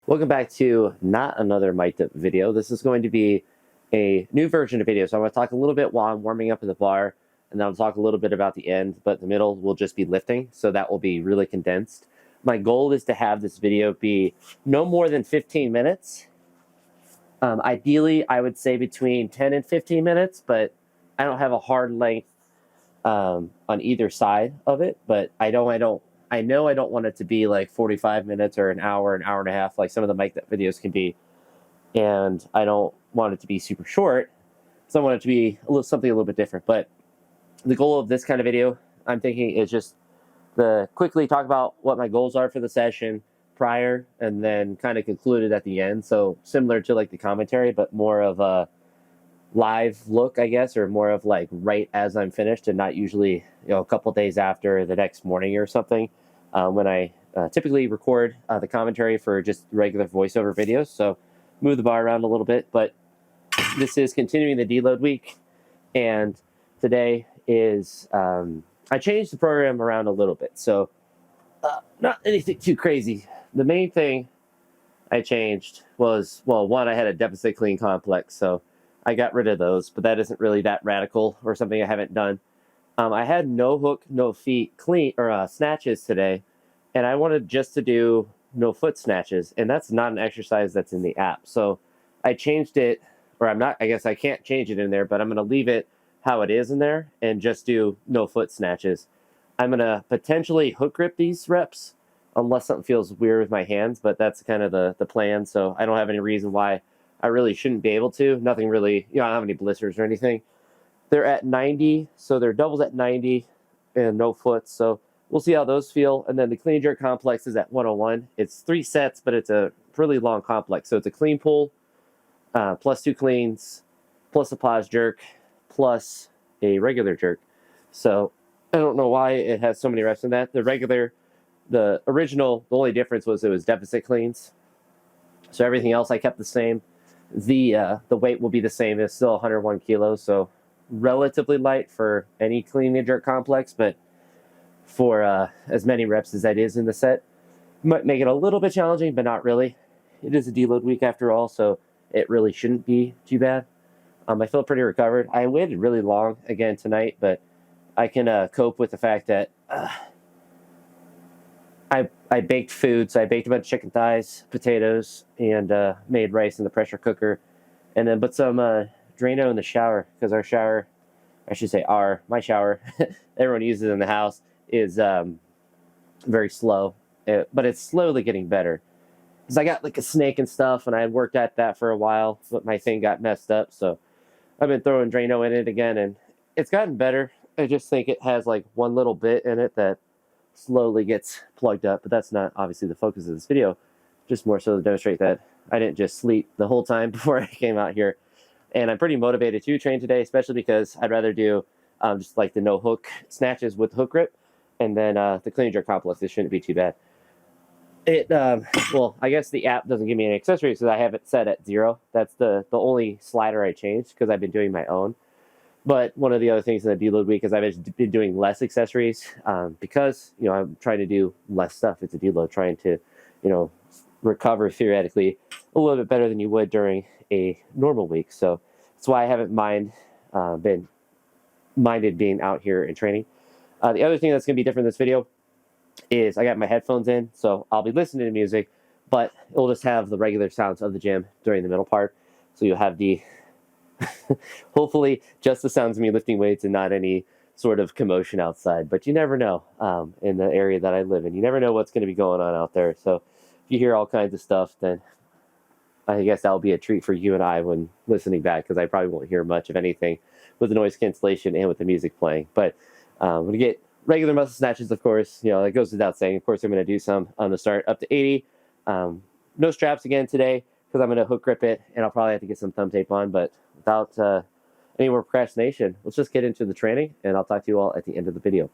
Welcome back to not another mic dip video. This is going to be a new version of video. So I'm going to talk a little bit while I'm warming up in the bar, and then I'll talk a little bit about the end, but the middle will just be lifting. So that will be really condensed. My goal is to have this video be no more than 15 minutes. Ideally, I would say between 10 and 15 minutes, but I don't have a hard length on either side of it, but I know I don't want it to be like 45 minutes or an hour and a half like some of the mic dip videos can be. And I don't want it to be super short, so I want it to be something a little bit different. But the goal of this kind of video, I'm thinking, is just to quickly talk about what my goals are for the session prior, and then kind of conclude it at the end. So similar to like the commentary, but more of a live look, I guess, or more of like right as I'm finished, and not usually a couple days after, the next morning or something, when I typically record the commentary for just regular voiceover videos. So move the bar around a little bit, but this is continuing the deload week, and today is I changed the program around a little bit, so not anything too crazy. The main thing I changed was, well, one, I had a deficit clean complex, so I got rid of those, but that isn't really that radical or something I haven't done. I had no hook, no feet clean or snatches today, and I wanted just to do no foot snatches, and that's not an exercise that's in the app. So I changed it, or I guess I can't change it in there, but I'm going to leave it how it is in there and just do no foot snatches. I'm going to potentially hook grip these reps unless something feels weird with my hands, but that's kind of the plan. So I don't have any reason why I really shouldn't be able to. Nothing really, I don't have any blisters or anything. They're at 90, so they're doubles at 90 and no foot. So we'll see how those feel. And then the clean jerk complex is at 101. It's 3 sets, but it's a really long complex. So it's a clean pull, plus 2 cleans, plus a pause jerk, plus a regular jerk. So I don't know why it has so many reps in that. The original, the only difference was it was deficit cleans. So everything else I kept the same. The weight will be the same. It's still 101 kilos, so relatively light for any clean and jerk complex, but for as many reps as that is in the set, might make it a little bit challenging, but not really. It is a deload week after all, so it really shouldn't be too bad. I feel pretty recovered. I waited really long again tonight, but I can cope with the fact that I baked food. So I baked a bunch of chicken thighs, potatoes, and made rice in the pressure cooker, and then put some Drano in the shower, because our shower, I should say my shower, everyone uses in the house, is very slow, but it's slowly getting better. Because I got like a snake and stuff, and I had worked at that for a while, but my thing got messed up, so I've been throwing Drano in it again, and it's gotten better. I just think it has like one little bit in it that slowly gets plugged up, but that's not obviously the focus of this video, just more so to demonstrate that I didn't just sleep the whole time before I came out here. And I'm pretty motivated to train today, especially because I'd rather do just like the no hook snatches with hook grip, and then the clean jerk complex. This shouldn't be too bad. Well, I guess the app doesn't give me any accessories because I have it set at 0. That's the only slider I changed, because I've been doing my own. But one of the other things in the deload week is I've been doing less accessories because, I'm trying to do less stuff. It's a deload, trying to, recover theoretically a little bit better than you would during a normal week. So that's why I haven't been minded being out here and training. The other thing that's going to be different in this video is I got my headphones in, so I'll be listening to music, but it'll just have the regular sounds of the gym during the middle part. So you'll have the hopefully just the sounds of me lifting weights and not any sort of commotion outside. But you never know in the area that I live in. You never know what's going to be going on out there. So if you hear all kinds of stuff, then I guess that'll be a treat for you and I when listening back, because I probably won't hear much of anything with the noise cancellation and with the music playing. But I'm going to get regular muscle snatches, of course. That goes without saying. Of course, I'm going to do some on the start up to 80. No straps again today, because I'm going to hook grip it, and I'll probably have to get some thumb tape on. But without any more procrastination, let's just get into the training, and I'll talk to you all at the end of the video.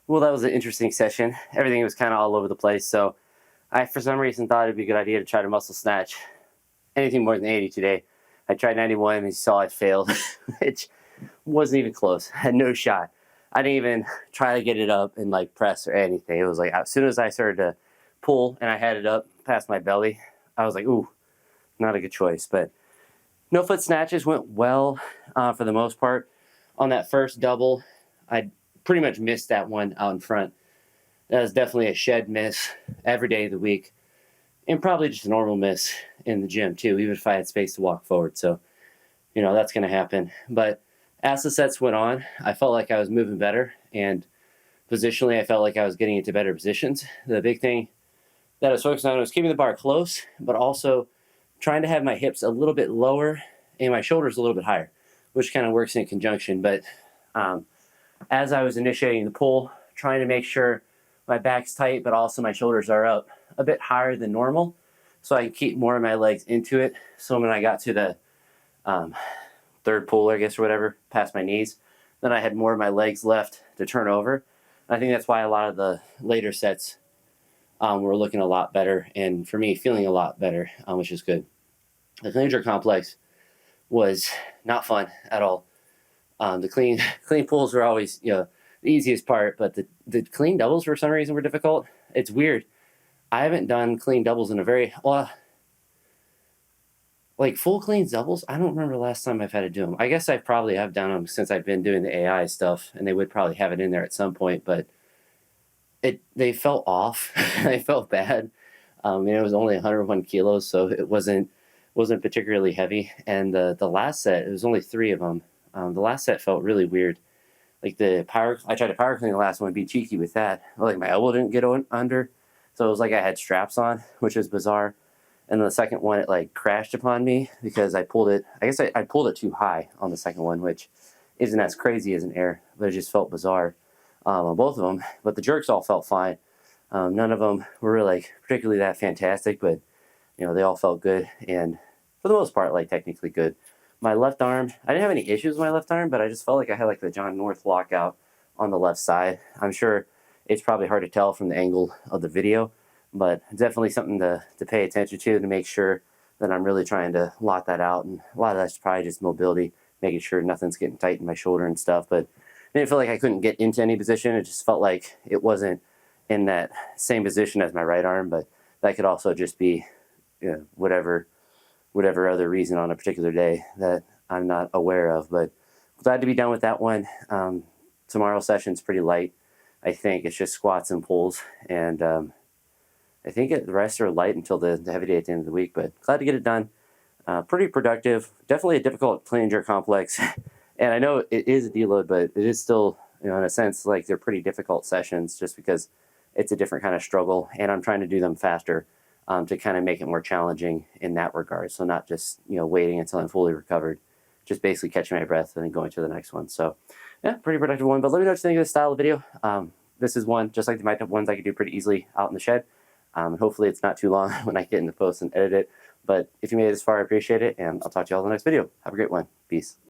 Well, that was an interesting session. Everything was kind of all over the place. So I, for some reason, thought it'd be a good idea to try to muscle snatch anything more than 80 today. I tried 91 and you saw I failed, which wasn't even close. I had no shot. I didn't even try to get it up and like press or anything. It was like as soon as I started to pull and I had it up past my belly, I was like, ooh, not a good choice. But no foot snatches went well for the most part. On that first double, I pretty much missed that one out in front. That was definitely a shed miss every day of the week. And probably just a normal miss in the gym too, even if I had space to walk forward. So, you know, that's going to happen. But as the sets went on, I felt like I was moving better. And positionally, I felt like I was getting into better positions. The big thing that I was focused on was keeping the bar close, but also trying to have my hips a little bit lower and my shoulders a little bit higher, which kind of works in conjunction. But as I was initiating the pull, trying to make sure my back's tight, but also my shoulders are up a bit higher than normal, so I can keep more of my legs into it. So when I got to the third pull, I guess, or whatever, past my knees, then I had more of my legs left to turn over. I think that's why a lot of the later sets were looking a lot better, and for me, feeling a lot better, which is good. The clean and jerk complex was not fun at all. The clean pulls were always, the easiest part, but the clean doubles for some reason were difficult. It's weird. I haven't done clean doubles in a very, like full clean doubles. I don't remember the last time I've had to do them. I guess I probably have done them since I've been doing the AI stuff, and they would probably have it in there at some point, but they felt off. They felt bad. It was only 101 kilos, so it wasn't particularly heavy. And the last set, it was only 3 of them. The last set felt really weird. Like I tried to power clean the last one, be cheeky with that. Like my elbow didn't get under, so it was like I had straps on, which is bizarre. And the second one, it like crashed upon me because I pulled it. I guess I pulled it too high on the second one, which isn't as crazy as an air, but it just felt bizarre on both of them. But the jerks all felt fine. None of them were like particularly that fantastic, but they all felt good, and for the most part, like technically good. My left arm, I didn't have any issues with my left arm, but I just felt like I had like the John North lockout on the left side. I'm sure it's probably hard to tell from the angle of the video, but definitely something to pay attention to make sure that I'm really trying to lock that out. And a lot of that's probably just mobility, making sure nothing's getting tight in my shoulder and stuff. But I didn't feel like I couldn't get into any position. It just felt like it wasn't in that same position as my right arm, but that could also just be whatever other reason on a particular day that I'm not aware of. But glad to be done with that one. Tomorrow's session's pretty light. I think it's just squats and pulls, and I think the rest are light until the heavy day at the end of the week, but glad to get it done. Pretty productive. Definitely a difficult clean and jerk complex. And I know it is a deload, but it is still, in a sense, like they're pretty difficult sessions just because it's a different kind of struggle, and I'm trying to do them faster to kind of make it more challenging in that regard. So not just, waiting until I'm fully recovered, just basically catching my breath and then going to the next one. So yeah, pretty productive one. But let me know what you think of this style of video. This is one, just like the mic ones, I could do pretty easily out in the shed. And hopefully it's not too long when I get into post and edit it. But if you made it this far, I appreciate it, and I'll talk to you all in the next video. Have a great one. Peace.